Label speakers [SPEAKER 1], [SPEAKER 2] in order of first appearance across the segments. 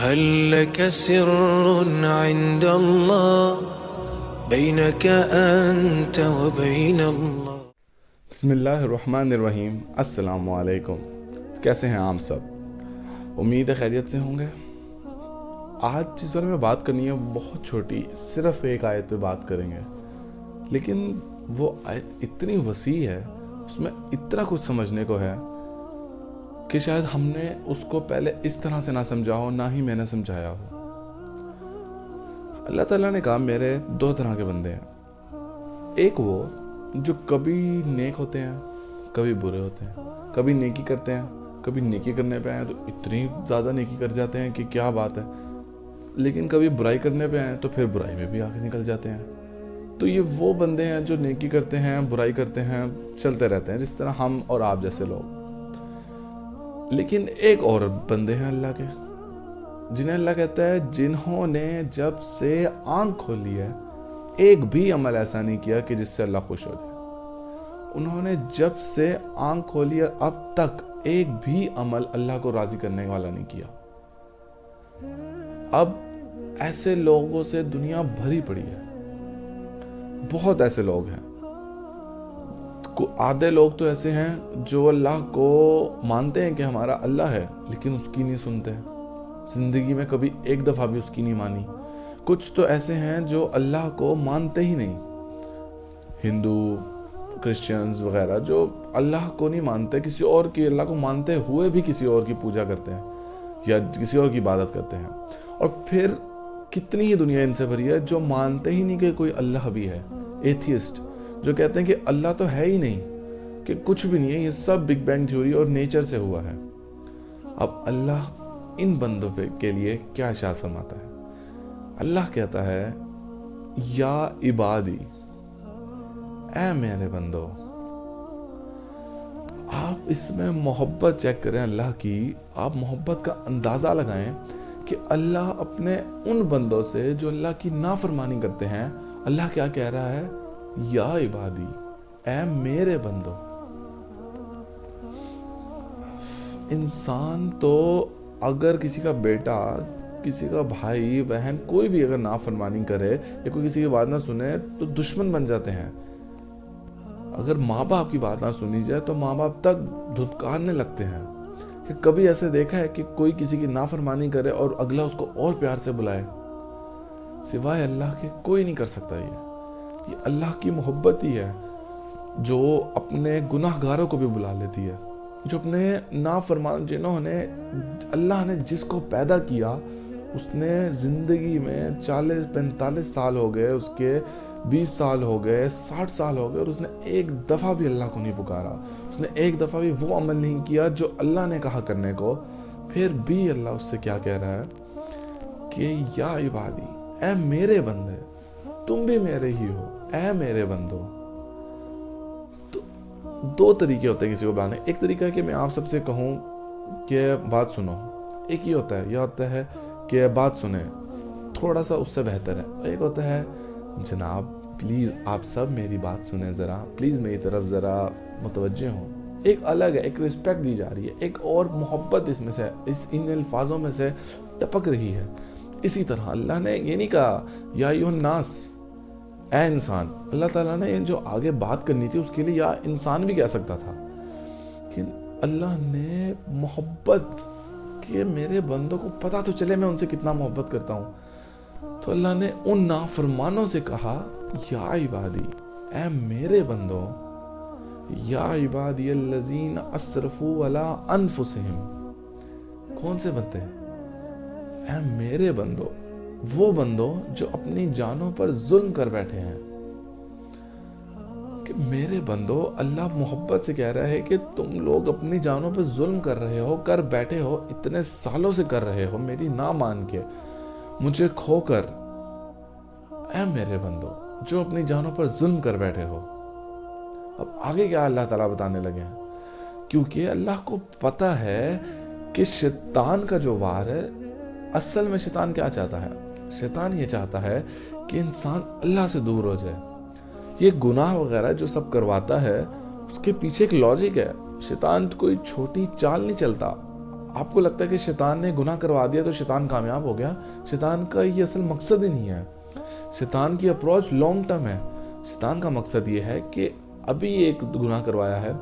[SPEAKER 1] هل لك سر عند الله بينك أنت وبين الله؟
[SPEAKER 2] بسم اللہ الرحمن الرحیم۔ السلام علیکم، کیسے ہیں آپ سب؟ امید ہے خیریت سے ہوں گے۔ آج جس بارے میں بات کرنی ہے بہت چھوٹی، صرف ایک آیت پہ بات کریں گے، لیکن وہ آیت اتنی وسیع ہے، اس میں اتنا کچھ سمجھنے کو ہے کہ شاید ہم نے اس کو پہلے اس طرح سے نہ سمجھا ہو، نہ ہی میں نے سمجھایا ہو۔ اللہ تعالیٰ نے کہا میرے دو طرح کے بندے ہیں، ایک وہ جو کبھی نیک ہوتے ہیں کبھی برے ہوتے ہیں، کبھی نیکی کرتے ہیں، کبھی نیکی کرنے پہ آئیں تو اتنی زیادہ نیکی کر جاتے ہیں کہ کیا بات ہے، لیکن کبھی برائی کرنے پہ آئیں تو پھر برائی میں بھی آگے نکل جاتے ہیں۔ تو یہ وہ بندے ہیں جو نیکی کرتے ہیں، برائی کرتے ہیں، چلتے رہتے ہیں، جس طرح ہم اور آپ جیسے لوگ۔ لیکن ایک اور بندے ہیں اللہ کے، جنہیں اللہ کہتا ہے جنہوں نے جب سے آنکھ کھولی ہے ایک بھی عمل ایسا نہیں کیا کہ جس سے اللہ خوش ہو جائے۔ انہوں نے جب سے آنکھ کھولی ہے اب تک ایک بھی عمل اللہ کو راضی کرنے والا نہیں کیا۔ اب ایسے لوگوں سے دنیا بھری پڑی ہے، بہت ایسے لوگ ہیں۔ آدھے لوگ تو ایسے ہیں جو اللہ کو مانتے ہیں کہ ہمارا اللہ ہے، لیکن اس کی نہیں سنتے، زندگی میں کبھی ایک دفعہ بھی اس کی نہیں مانی۔ کچھ تو ایسے ہیں جو اللہ کو مانتے ہی نہیں، ہندو، کرسچنز وغیرہ، جو اللہ کو نہیں مانتے، کسی اور کی، اللہ کو مانتے ہوئے بھی کسی اور کی پوجا کرتے ہیں یا کسی اور کی عبادت کرتے ہیں۔ اور پھر کتنی ہی دنیا ان سے بھری ہے جو مانتے ہی نہیں کہ کوئی اللہ بھی ہے، ایتھیسٹ، جو کہتے ہیں کہ اللہ تو ہے ہی نہیں، کہ کچھ بھی نہیں ہے، یہ سب بگ بینگ تھیوری اور نیچر سے ہوا ہے۔ اب اللہ ان بندوں کے لیے کیا ارشاد فرماتا ہے؟ اللہ کہتا ہے یا عبادی، اے میرے بندو۔ آپ اس میں محبت چیک کریں اللہ کی، آپ محبت کا اندازہ لگائیں کہ اللہ اپنے ان بندوں سے جو اللہ کی نافرمانی کرتے ہیں، اللہ کیا کہہ رہا ہے؟ یا عبادی، اے میرے بندو۔ انسان تو اگر کسی کا بیٹا، کسی کا بھائی بہن، کوئی بھی اگر نافرمانی کرے یا کوئی کسی کی بات نہ سنے تو دشمن بن جاتے ہیں۔ اگر ماں باپ کی بات نہ سنی جائے تو ماں باپ تک دھتکارنے لگتے ہیں۔ کہ کبھی ایسے دیکھا ہے کہ کوئی کسی کی نافرمانی کرے اور اگلا اس کو اور پیار سے بلائے؟ سوائے اللہ کے کوئی نہیں کر سکتا۔ یہ اللہ کی محبت ہی ہے جو اپنے گناہ گاروں کو بھی بلا لیتی ہے، جو اپنے نافرمان، جنہوں نے اللہ نے جس کو پیدا کیا، اس نے زندگی میں 40-45 سال ہو گئے، اس کے 20 سال ہو گئے، 60 سال ہو گئے، اور اس نے ایک دفعہ بھی اللہ کو نہیں پکارا، اس نے ایک دفعہ بھی وہ عمل نہیں کیا جو اللہ نے کہا کرنے کو۔ پھر بھی اللہ اس سے کیا کہہ رہا ہے کہ یا عبادی، اے میرے بندے، تم بھی میرے ہی ہو، اے میرے بندو۔ تو دو طریقے ہوتے ہیں کسی کو بلانے۔ ایک طریقہ ہے کہ میں آپ سب سے کہوں کہ بات سنو، ایک یہ ہوتا ہے کہ بات سنیں، تھوڑا سا اس سے بہتر ہے۔ ایک ہوتا ہے جناب پلیز آپ سب میری بات سنیں، ذرا پلیز میری طرف ذرا متوجہ ہوں۔ ایک الگ ہے، ایک رسپیکٹ دی جا رہی ہے، ایک اور محبت اس میں سے، ان الفاظوں میں سے ٹپک رہی ہے۔ اسی طرح اللہ نے یہ نہیں کہا یا ایھا الناس، اے انسان۔ اللہ تعالیٰ نے جو آگے بات کرنی تھی اس کے لیے یا انسان بھی کہہ سکتا تھا، کہ اللہ نے محبت کہ میرے بندوں کو پتہ تو چلے میں ان سے کتنا محبت کرتا ہوں، تو اللہ نے ان نافرمانوں سے کہا یا عبادی، اے میرے بندوں، یا عبادی الذین اسرفوا علی انفسہم۔ کون سے بندے؟ اے میرے بندو، وہ بندوں جو اپنی جانوں پر ظلم کر بیٹھے ہیں۔ کہ میرے بندو، اللہ محبت سے کہہ رہا ہے کہ تم لوگ اپنی جانوں پر ظلم کر رہے ہو، کر بیٹھے ہو، اتنے سالوں سے کر رہے ہو، میری نہ مان کے، مجھے کھو کر۔ اے میرے بندو جو اپنی جانوں پر ظلم کر بیٹھے ہو۔ اب آگے کیا اللہ تعالیٰ بتانے لگے ہیں؟ کیونکہ اللہ کو پتہ ہے کہ شیطان کا جو وار ہے، اصل میں شیطان کیا چاہتا ہے؟ شیطان یہ چاہتا ہے کہ انسان اللہ سے دور ہو جائے۔ یہ گناہ وغیرہ جو سب کرواتا ہے، اس کے پیچھے ایک لاجک ہے۔ شیطان کوئی چھوٹی چال نہیں چلتا، آپ کو لگتا ہے کہ شیطان نے گناہ کروا دیا تو شیطان کامیاب ہو گیا. شیطان کا یہ اصل مقصد ہی نہیں ہے. شیطان کی اپروچ لانگ ٹرم ہے. شیطان کا مقصد یہ ہے کہ ابھی ایک گناہ کروایا ہے،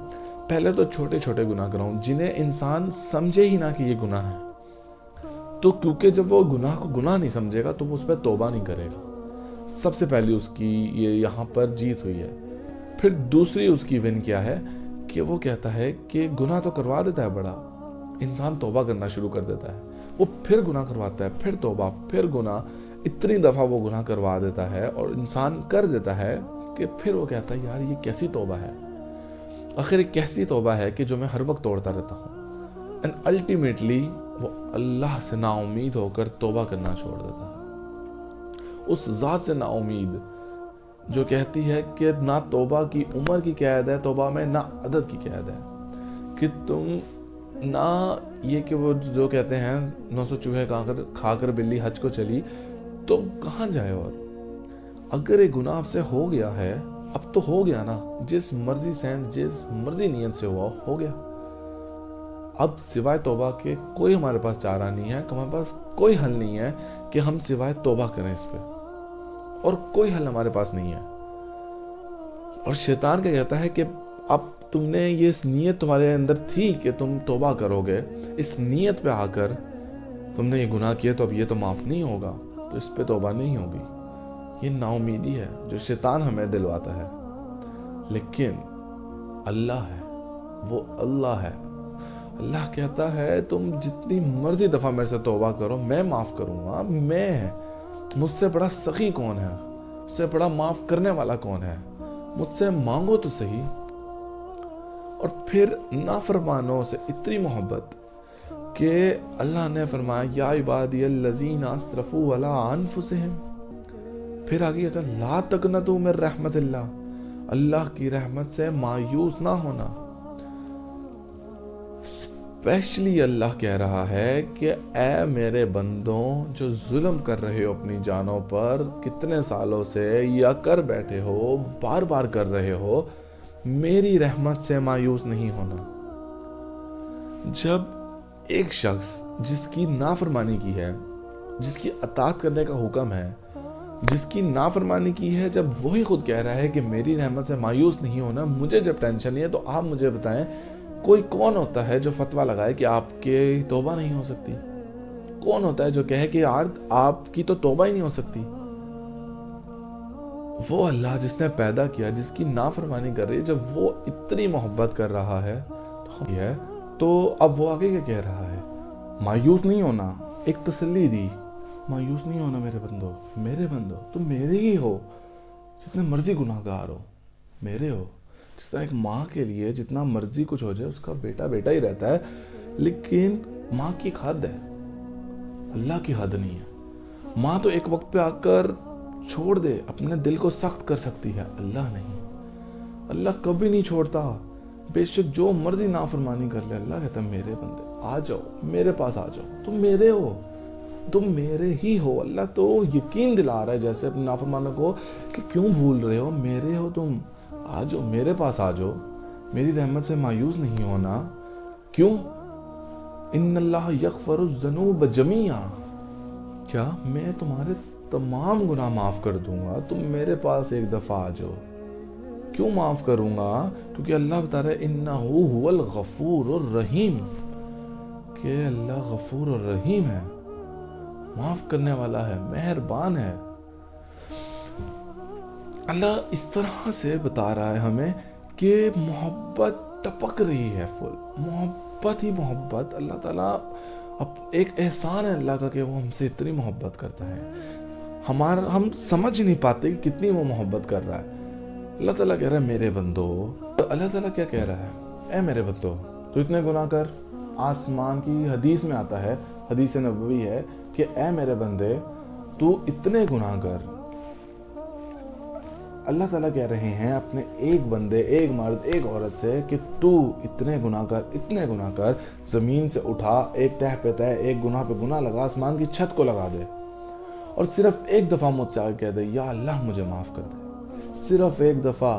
[SPEAKER 2] پہلے تو چھوٹے چھوٹے گناہ کراؤں جنہیں انسان سمجھے ہی نہ کہ یہ گناہ ہے. تو کیونکہ جب وہ گناہ کو گناہ نہیں سمجھے گا تو وہ اس پہ توبہ نہیں کرے گا. سب سے پہلی اس کی یہ یہاں پر جیت ہوئی ہے. پھر دوسری اس کی ون کیا ہے کہ وہ کہتا ہے کہ گناہ تو کروا دیتا ہے بڑا، انسان توبہ کرنا شروع کر دیتا ہے. وہ پھر گناہ کرواتا ہے، پھر توبہ، پھر گناہ. اتنی دفعہ وہ گناہ کروا دیتا ہے اور انسان کر دیتا ہے کہ پھر وہ کہتا ہے یار یہ کیسی توبہ ہے. آخر ایک کیسی توبہ ہے کہ جو میں ہر وقت توڑتا رہتا ہوں. اینڈ الٹیمیٹلی وہ اللہ سے نا امید ہو کر توبہ کرنا چھوڑ دیتا ہے. اس ذات سے نا امید جو کہتی ہے کہ نہ توبہ کی عمر کی قید ہے توبہ میں، نہ عدد کی قید ہے، کہ تم نہ یہ کہ وہ جو کہتے ہیں 900 چوہے کھا کر بلی حج کو چلی، تو کہاں جائے. اور اگر ایک گناہ آپ سے ہو گیا ہے اب تو ہو گیا نا، جس مرضی سینس جس مرضی نیت سے ہوا ہو گیا. اب سوائے توبہ کے کوئی ہمارے پاس چارہ نہیں ہے، ہمارے پاس کوئی حل نہیں ہے کہ ہم سوائے توبہ کریں اس پہ، اور کوئی حل ہمارے پاس نہیں ہے. اور شیطان کیا کہتا ہے کہ اب تم نے یہ نیت تمہارے اندر تھی کہ تم توبہ کرو گے، اس نیت پہ آ کر تم نے یہ گناہ کیا تو اب یہ تو معاف نہیں ہوگا، تو اس پہ توبہ نہیں ہوگی. یہ نا امیدی ہے جو شیطان ہمیں دلواتا ہے. لیکن اللہ ہے، وہ اللہ ہے. اللہ کہتا ہے تم جتنی مرضی دفعہ میرے سے توبہ کرو میں معاف کروں گا. میں مجھ سے بڑا سخی کون ہے، مجھ سے بڑا معاف کرنے والا کون ہے، مجھ سے مانگو تو صحیح. اور پھر نافرمانوں سے اتنی محبت کہ اللہ نے فرمایا یا عبادی الذین اسرفوا علی انفسہم. پھر آگے کہتا لا تقنطوا من رحمت اللہ، اللہ کی رحمت سے مایوس نہ ہونا. اسپیشلی اللہ کہہ رہا ہے کہ اے میرے بندوں جو ظلم کر رہے ہو اپنی جانوں پر کتنے سالوں سے یا کر بیٹھے ہو، بار بار کر رہے ہو، میری رحمت سے مایوس نہیں ہونا. جب ایک شخص جس کی نافرمانی کی ہے، جس کی اطاعت کرنے کا حکم ہے، جس کی نافرمانی کی ہے، جب وہی خود کہہ رہا ہے کہ میری رحمت سے مایوس نہیں ہونا، مجھے جب ٹینشن نہیں ہے، تو آپ مجھے بتائیں کوئی کون ہوتا ہے جو فتویٰ لگائے کہ آپ کی توبہ نہیں ہو سکتی؟ کون ہوتا ہے جو کہے کہ یار آپ کی تو توبہ ہی نہیں ہو سکتی؟ وہ اللہ جس نے پیدا کیا، جس کی نافرمانی کر رہی ہے، جب وہ اتنی محبت کر رہا ہے تو اب وہ آگے کیا کہہ رہا ہے؟ مایوس نہیں ہونا. ایک تسلی دی، مایوس نہیں ہونا میرے بندو تم میرے ہی ہو، جتنے مرضی گناہ گار ہو میرے ہو. جس طرح ایک ماں کے لیے جتنا مرضی کچھ ہو جائے اس کا بیٹا بیٹا ہی رہتا ہے، لیکن ماں کی ایک حد ہے، اللہ کی حد نہیں ہے. ماں تو ایک وقت پہ آ کر چھوڑ دے، اپنے دل کو سخت کر سکتی ہے، اللہ نہیں. اللہ کبھی نہیں چھوڑتا، بے شک جو مرضی نافرمانی کر لے. اللہ کہتا ہے میرے بندے آ جاؤ، میرے پاس آ جاؤ، تم میرے ہو، تم میرے ہی ہو. اللہ تو یقین دلا رہا ہے جیسے اپنے نافرمانوں کو کہ کیوں بھول رہے ہو، میرے ہو تم، آ جاؤ میرے پاس آ جاؤ، میری رحمت سے مایوس نہیں ہونا. کیوں؟ ان اللہ یغفر الذنوب جمیعا، کیا میں تمہارے تمام گناہ معاف کر دوں گا، تم میرے پاس ایک دفعہ آ جاؤ. کیوں معاف کروں گا؟ کیونکہ اللہ بتا رہا ہے انہ هو الغفور الرحیم، کہ اللہ غفور الرحیم ہے، معاف کرنے والا ہے، مہربان ہے. اللہ اس طرح سے بتا رہا ہے ہمیں کہ محبت ٹپک رہی ہے، فل محبت ہی محبت. اللہ تعالیٰ ایک احسان ہے اللہ کا کہ وہ ہم سے اتنی محبت کرتا ہے. ہم سمجھ نہیں پاتے کہ کتنی وہ محبت کر رہا ہے. اللہ تعالیٰ کہہ رہا ہے میرے بندو. اللہ تعالیٰ کیا کہہ رہا ہے؟ اے میرے بندو تو اتنے گناہ کر. آسمان کی حدیث میں آتا ہے، حدیث نبوی ہے کہ اے میرے بندے تو اتنے گناہ کر. اللہ تعالیٰ کہہ رہے ہیں اپنے ایک بندے، ایک مرد، ایک عورت سے کہ تو اتنے گناہ کر، اتنے گناہ کر. زمین سے اٹھا، ایک تہ پہ تہ، ایک گناہ پہ گناہ لگا، آسمان کی چھت کو لگا دے، اور صرف ایک دفعہ مجھ سے آگے کہہ دے یا اللہ مجھے معاف کر دے. صرف ایک دفعہ،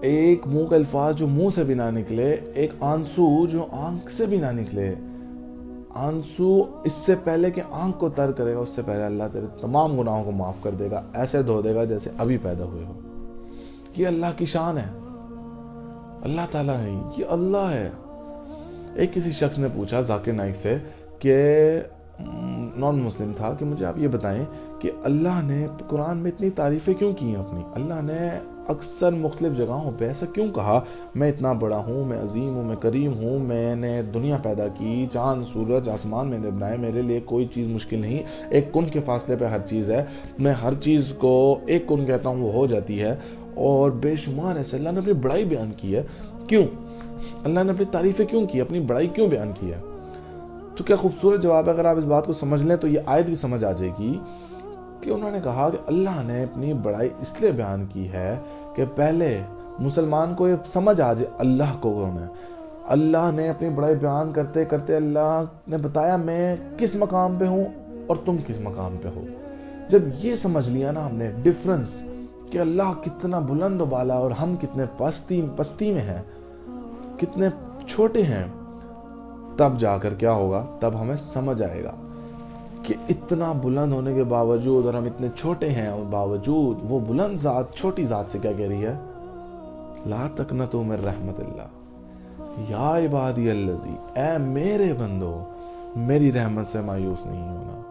[SPEAKER 2] ایک منہ کے الفاظ جو منہ سے بھی نہ نکلے، ایک آنسو جو آنکھ سے بھی نہ نکلے، آنسو اس سے پہلے کہ آنکھ کو تر کرے گا، اس سے پہلے اللہ تیرے تمام گناہوں کو معاف کر دے گا، ایسے دھو دے گا جیسے ابھی پیدا ہوئے ہو۔ یہ اللہ کی شان ہے، اللہ تعالیٰ ہے، یہ اللہ ہے۔ ایک کسی شخص نے پوچھا ذاکر نائک سے کہ نان مسلم تھا کہ مجھے آپ یہ بتائیں کہ اللہ نے قرآن میں اتنی تعریفیں کیوں کی ہیں اپنی؟ اللہ نے اکثر مختلف جگہوں پہ ایسا کیوں کہا میں اتنا بڑا ہوں، میں عظیم ہوں، میں کریم ہوں، میں نے دنیا پیدا کی، چاند سورج آسمان میں نے بنائے، میرے لیے کوئی چیز مشکل نہیں، ایک کن کے فاصلے پہ ہر چیز ہے، میں ہر چیز کو ایک کن کہتا ہوں وہ ہو جاتی ہے، اور بے شمار ایسے اللہ نے اپنی بڑائی بیان کی ہے۔ کیوں اللہ نے اپنی تعریفیں کیوں کی، اپنی بڑائی کیوں بیان کی ہے؟ تو کیا خوبصورت جواب ہے، اگر آپ اس بات کو سمجھ لیں تو یہ آیت بھی سمجھ آ جائے گی کہ انہوں نے کہا کہ اللہ نے اپنی بڑائی اس لیے بیان کی ہے کہ پہلے مسلمان کو یہ سمجھ آ جائے اللہ کو کون ہے۔ اللہ نے اپنی بڑائی بیان کرتے کرتے اللہ نے بتایا میں کس مقام پہ ہوں اور تم کس مقام پہ ہو۔ جب یہ سمجھ لیا نا ہم نے ڈفرنس کہ اللہ کتنا بلند و بالا اور ہم کتنے پستی میں ہیں، کتنے چھوٹے ہیں، تب جا کر کیا ہوگا، تب ہمیں سمجھ آئے گا کہ اتنا بلند ہونے کے باوجود اور ہم اتنے چھوٹے ہیں اور باوجود وہ بلند ذات چھوٹی ذات سے کیا کہہ رہی ہے، لا تقنطوا من رحمت اللہ یا عبادی الذی، اے میرے بندو میری رحمت سے مایوس نہیں ہونا۔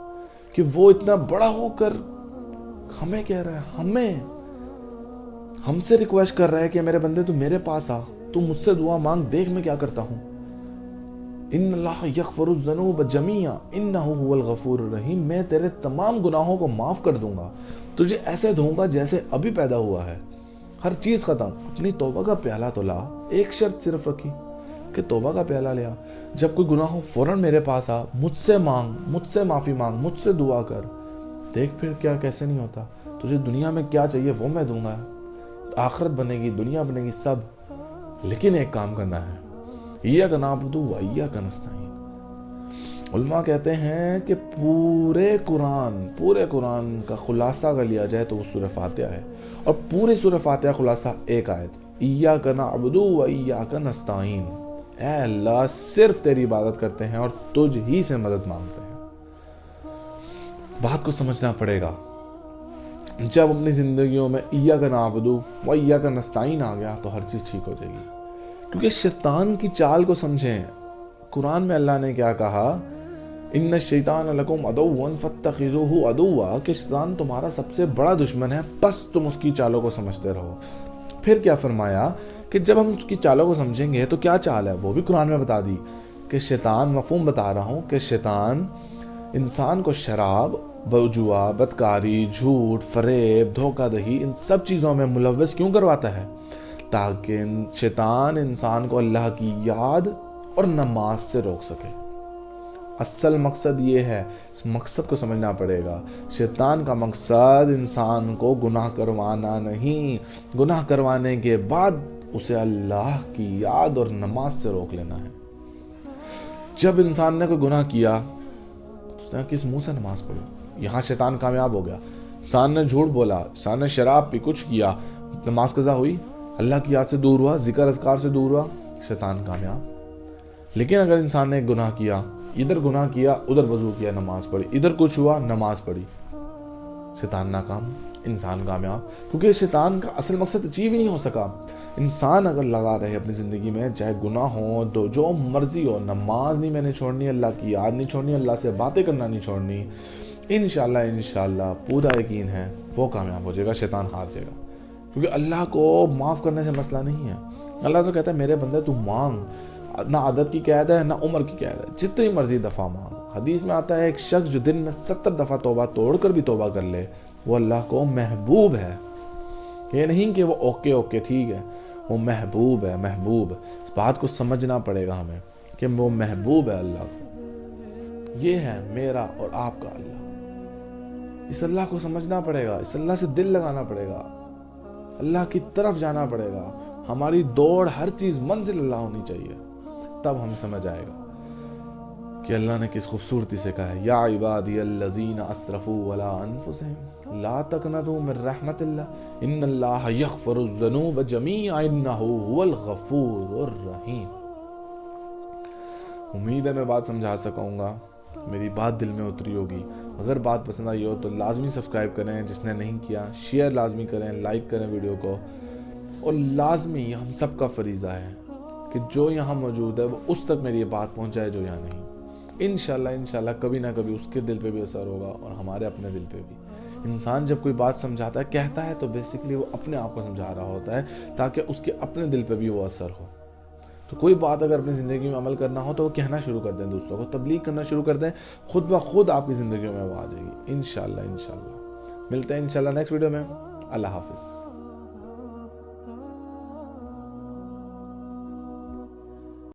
[SPEAKER 2] کہ وہ اتنا بڑا ہو کر ہمیں کہہ رہا ہے، ہم سے ریکویسٹ کر رہا ہے کہ میرے بندے تو میرے پاس آ، تو مجھ سے دعا مانگ، دیکھ میں کیا کرتا ہوں۔ ان اللہ یغفر الذنوب جمیعا انہ هو الغفور الرحیم، میں تیرے تمام گناہوں کو معاف کر دوں گا، تجھے ایسے دوں گا جیسے ابھی پیدا ہوا ہے، ہر چیز ختم۔ اپنی توبہ کا پیالہ تو لا، ایک شرط صرف رکھی کہ توبہ کا پیالہ لیا، جب کوئی گناہ ہو فوراً میرے پاس آ، مجھ سے مانگ، مجھ سے معافی مانگ، مجھ سے دعا کر، دیکھ پھر کیا کیسے نہیں ہوتا۔ تجھے دنیا میں کیا چاہیے وہ میں دوں گا، آخرت بنے گی، دنیا بنے گی، سب۔ لیکن ایک کام کرنا ہے، ایاک نعبد و ایاک نستعین۔ علماء کہتے ہیں کہ پورے قرآن کا خلاصہ اگر لیا جائے تو وہ سورہ فاتحہ ہے، اور پوری سورہ فاتحہ خلاصہ ایک آیت، ایاک نعبد و ایاک نستعین، اے اللہ صرف تیری عبادت کرتے ہیں اور تجھ ہی سے مدد مانگتے ہیں۔ بات کو سمجھنا پڑے گا، جب اپنی زندگیوں میں ایاک نعبد و ایاک نستعین آ گیا تو ہر چیز ٹھیک ہو جائے گی۔ کیونکہ شیطان کی چال کو سمجھیں، قرآن میں اللہ نے کیا کہا، ان الشیطان لکم عدو فاتخذوہ عدوا، کہ شیطان تمہارا سب سے بڑا دشمن ہے، بس تم اس کی چالوں کو سمجھتے رہو۔ پھر کیا فرمایا کہ جب ہم اس کی چالوں کو سمجھیں گے تو کیا چال ہے وہ بھی قرآن میں بتا دی، کہ شیطان، مفہوم بتا رہا ہوں کہ شیطان انسان کو شراب، جوا، بدکاری، جھوٹ، فریب، دھوکہ دہی، ان سب چیزوں میں ملوث کیوں کرواتا ہے؟ تاکہ شیطان انسان کو اللہ کی یاد اور نماز سے روک سکے۔ اصل مقصد یہ ہے، اس مقصد کو سمجھنا پڑے گا۔ شیطان کا مقصد انسان کو گناہ کروانا نہیں، گناہ کروانے کے بعد اسے اللہ کی یاد اور نماز سے روک لینا ہے۔ جب انسان نے کوئی گناہ کیا، اس نے کس منہ سے نماز پڑھی؟ یہاں شیطان کامیاب ہو گیا۔ انسان نے جھوٹ بولا، انسان نے شراب پی، کچھ کیا، نماز قضا ہوئی، اللہ کی یاد سے دور ہوا، ذکر اذکار سے دور ہوا، شیطان کامیاب۔ لیکن اگر انسان نے گناہ کیا، ادھر گناہ کیا، ادھر وضو کیا، نماز پڑھی، ادھر کچھ ہوا، نماز پڑھی، شیطان ناکام، انسان کامیاب۔ کیونکہ شیطان کا اصل مقصد اچیو ہی نہیں ہو سکا۔ انسان اگر لگا رہے اپنی زندگی میں، چاہے گناہ ہو تو جو مرضی ہو، نماز نہیں میں نے چھوڑنی، اللہ کی یاد نہیں چھوڑنی، اللہ سے باتیں کرنا نہیں چھوڑنی، انشاءاللہ پورا یقین ہے وہ کامیاب ہو جائے گا، شیطان ہار جائے گا۔ کیونکہ اللہ کو معاف کرنے سے مسئلہ نہیں ہے۔ اللہ تو کہتا ہے میرے بندے تو مانگ، نہ عدد کی قید ہے نہ عمر کی قید ہے، جتنی مرضی دفعہ مانگ۔ حدیث میں آتا ہے ایک شخص جو دن میں 70 دفعہ توبہ توڑ کر بھی توبہ کر لے، وہ اللہ کو محبوب ہے۔ یہ نہیں کہ وہ اوکے ٹھیک ہے، وہ محبوب ہے، محبوب۔ اس بات کو سمجھنا پڑے گا ہمیں کہ وہ محبوب ہے اللہ کو۔ یہ ہے میرا اور آپ کا اللہ۔ اس اللہ کو سمجھنا پڑے گا، اس اللہ سے دل لگانا پڑے گا، اللہ کی طرف جانا پڑے گا۔ ہماری دوڑ، ہر چیز منزل اللہ ہونی چاہیے، تب ہمیں سمجھ آئے گا کہ اللہ نے کس خوبصورتی سے کہا ہے، یا عبادی الذین اسرفوا علی انفسہم لا تقنطوا من رحمت اللہ ان اللہ یغفر الذنوب جمیعا انہ هو الغفور الرحیم۔ امید ہے میں بات سمجھا سکوں گا، میری بات دل میں اتری ہوگی۔ اگر بات پسند آئی ہو تو لازمی سبسکرائب کریں، جس نے نہیں کیا شیئر لازمی کریں، لائک کریں ویڈیو کو، اور لازمی ہم سب کا فریضہ ہے کہ جو یہاں موجود ہے وہ اس تک میری یہ بات پہنچائے جو یہاں نہیں۔ انشاءاللہ کبھی نہ کبھی اس کے دل پہ بھی اثر ہوگا اور ہمارے اپنے دل پہ بھی۔ انسان جب کوئی بات سمجھاتا ہے، کہتا ہے، تو بیسیکلی وہ اپنے آپ کو سمجھا رہا ہوتا ہے تاکہ اس کے اپنے دل پہ بھی وہ اثر ہو۔ تو کوئی بات اگر اپنی زندگی میں عمل کرنا ہو تو وہ کہنا شروع کر دیں، دوسروں کو تبلیغ کرنا شروع کر دیں، خود بخود آپ کی زندگیوں میں وہ آ جائے گی۔ انشاءاللہ ملتے ہیں انشاءاللہ نیکسٹ ویڈیو میں۔ اللہ حافظ۔